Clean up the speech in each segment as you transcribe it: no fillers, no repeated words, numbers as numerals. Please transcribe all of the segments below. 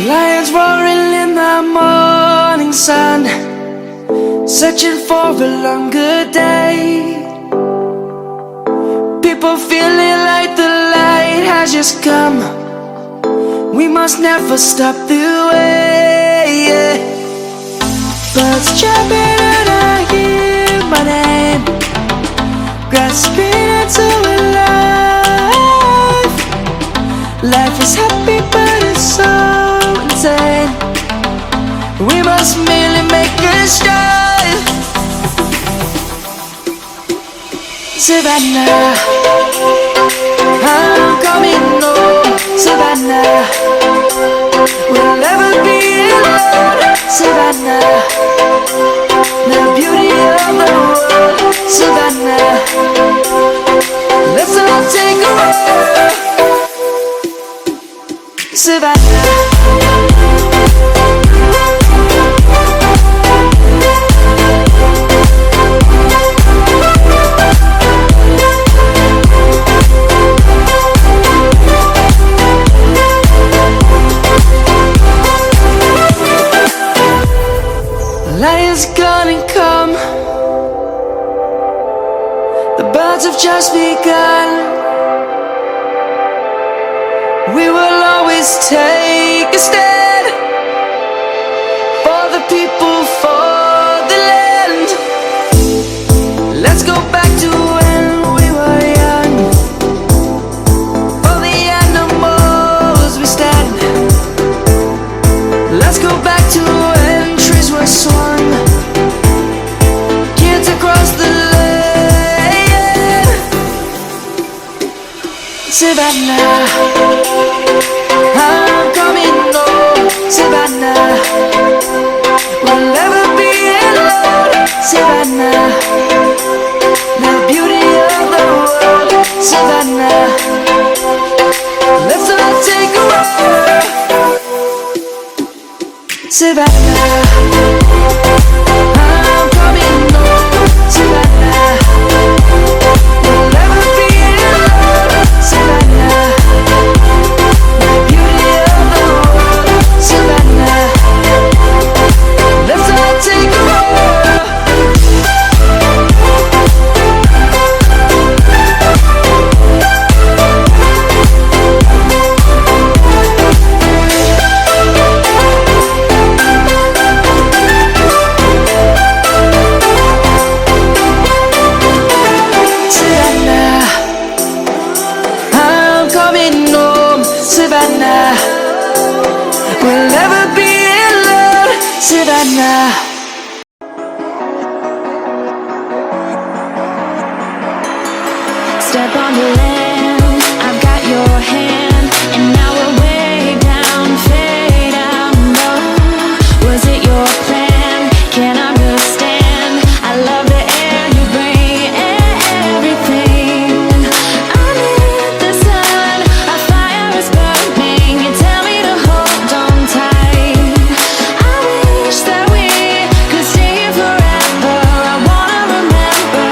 Lions roaring in the morning sun, searching for a longer day. People feeling like the light has just come. We must never stop the way, yeah. Birds jumping and I hear my name, grasping into a life. Life is happy but it's so insane. We must merely make a start. Savannah, I'm coming home. Savannah, we'll never be alone. Savannah, the beauty of the world. Savannah, let's all take a walk. Savannah. rewards have just begun. We will always take a stand for the people, for the land. Let's go back to when we were young. For the animals we stand. Let's go back to when trees were swung. Kids across the land. Savannah, I'm coming home. Savannah, we'll never be alone. Savannah, the beauty of the world. Savannah, let's all take a walk. Savannah, I'm coming home. Savannah, we'll never be alone. Savannah, the beauty of the world. Savannah, let's all take a walk. Savannah, I'm coming home. Savannah, we'll never be alone. Savannah. Step on the land, I've got your hand, and now we're way down, fade out low. Was it your plan? Can't understand. I love the air you bring, everything. I'm in the sun, our fire is burning. You tell me to hold on tight. I wish that we could stay here forever. I wanna remember.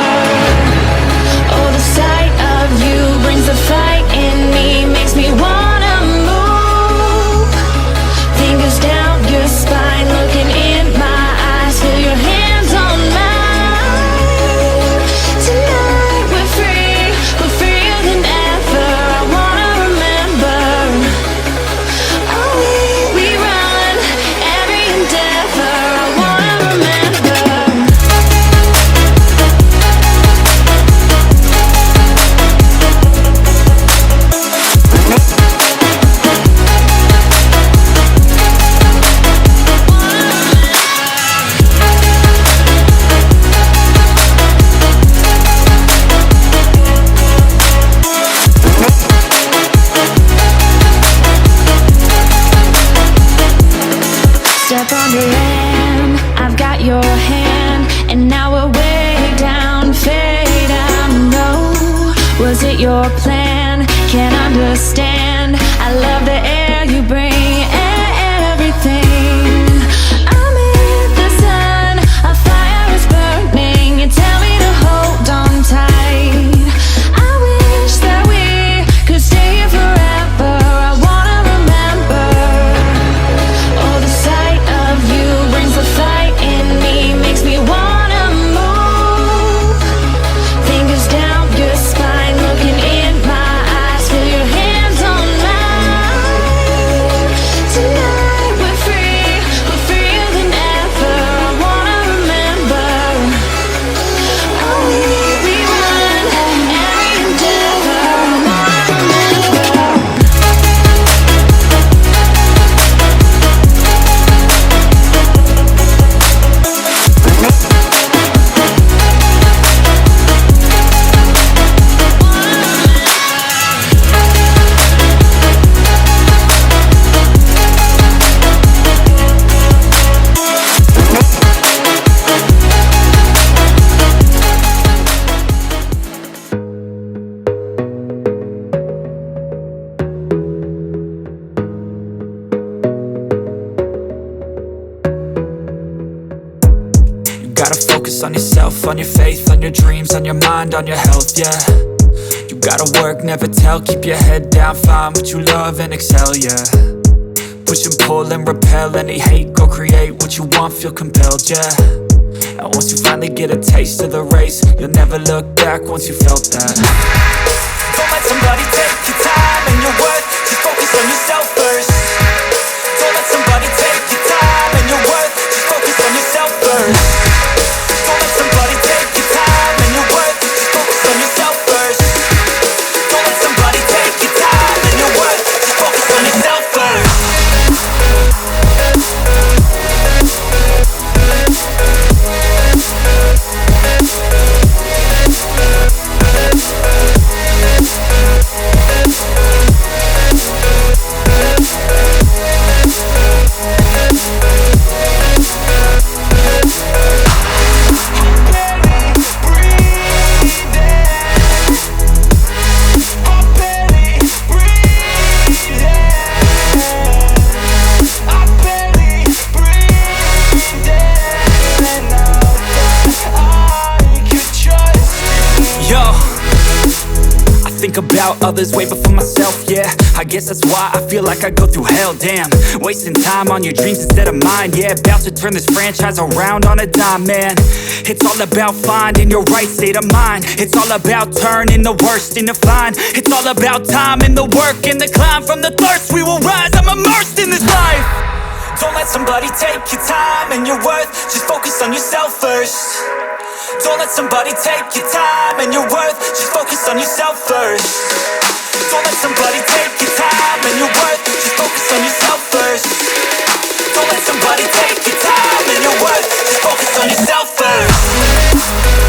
Oh, the sight of you brings the fight in me, makes me wanna move. Fingers down your spine, looking in my eyes, feel your hands on mine. Tonight we're freer than ever. I wanna remember. Oh, we run every endeavor. I wanna remember. Step on the land, I've got your hand, and now we're way down, fade out low. Was it your plan? Can't understand. I love the air you bring, everything. I'm in the sun, our fire is burning. You tell me to hold on tight. I wish that we could stay here forever. I wanna remember. Oh, the sight of you brings the fight in me, makes me wanna move. Fingers down your spine, looking in my eyes, feel your hands on mine. Tonight we're freer than ever. I wanna remember. Oh, we run every endeavor. I wanna remember. You gotta focus on yourself, on your faith, on your dreams, on your mind, on your health, yeah. You gotta work, never tell, keep your head down, find what you love and excel, yeah. Push and pull and repel any hate, go create what you want, feel compelled, yeah. And once you finally get a taste of the race, you'll never look back once you felt that. Don't let somebody take your time and your worth. Just focus on yourself first. Don't let somebody take your time and your worth. Just focus on yourself first. Don't let somebody take your time and your worth. Just focus on yourself first. Don't let somebody take your time and your worth. Just focus on yourself first. Think about others way before myself, yeah. I guess that's why I feel like I go through hell, damn. Wasting time on your dreams instead of mine, yeah. About to turn this franchise around on a dime, man. It's all about finding your right state of mind. It's all about turning the worst into fine. It's all about time and the work and the climb. From the thirst we will rise, I'm immersed in this life. Don't let somebody take your time and your worth. Just focus on yourself first. Don't let somebody take your time and your worth. Just focus on yourself first. Don't let somebody take your time and your worth. Just focus on yourself first. Don't let somebody take your time and your worth. Just focus on yourself first.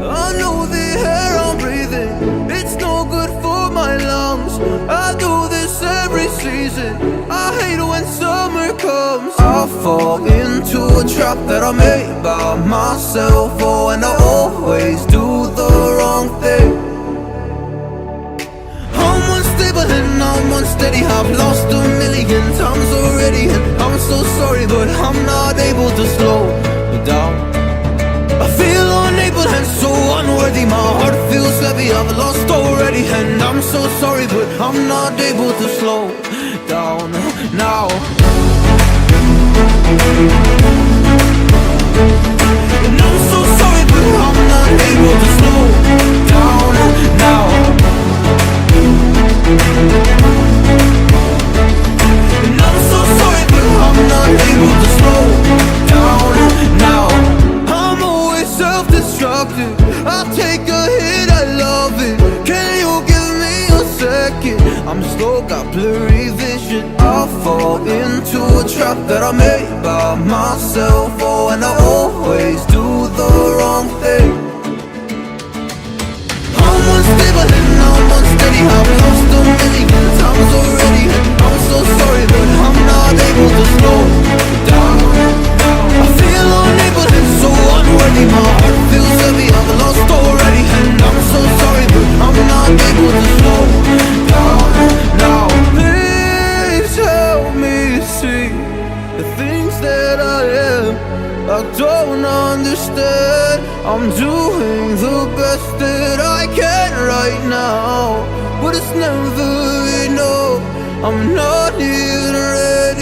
I know the air I'm breathing, it's no good for my lungs. I do this every season, I hate when summer comes. I fall into a trap that I made by myself. Oh, and I always do the wrong thing. I'm unstable and I'm unsteady, I've lost a million times already. And I'm so sorry, but I'm not able to slow down. I feel unable and so unworthy, my heart feels heavy, I've lost already. And I'm so sorry, but I'm not able to slow down now. And I'm so sorry, but I'm not able to slow down now. And I'm so sorry, but I'm not able to slow down now. Self-destructive, I take a hit, I love it. Can you give me a second? I'm slow, got blurry vision. I fall into a trap that I made by myself. Oh, and I always do the wrong thing. I'm unstable and I'm unsteady, I've lost a million times already. And I'm so sorry, but I'm not able to slow down. I feel unable and so unworthy, my heart feels heavy, I've lost already. And I'm so sorry, but I'm not able to slow down now. Please help me see the things that I am, I don't understand. I'm doing the best that I can right now, but it's never enough. I'm not even ready.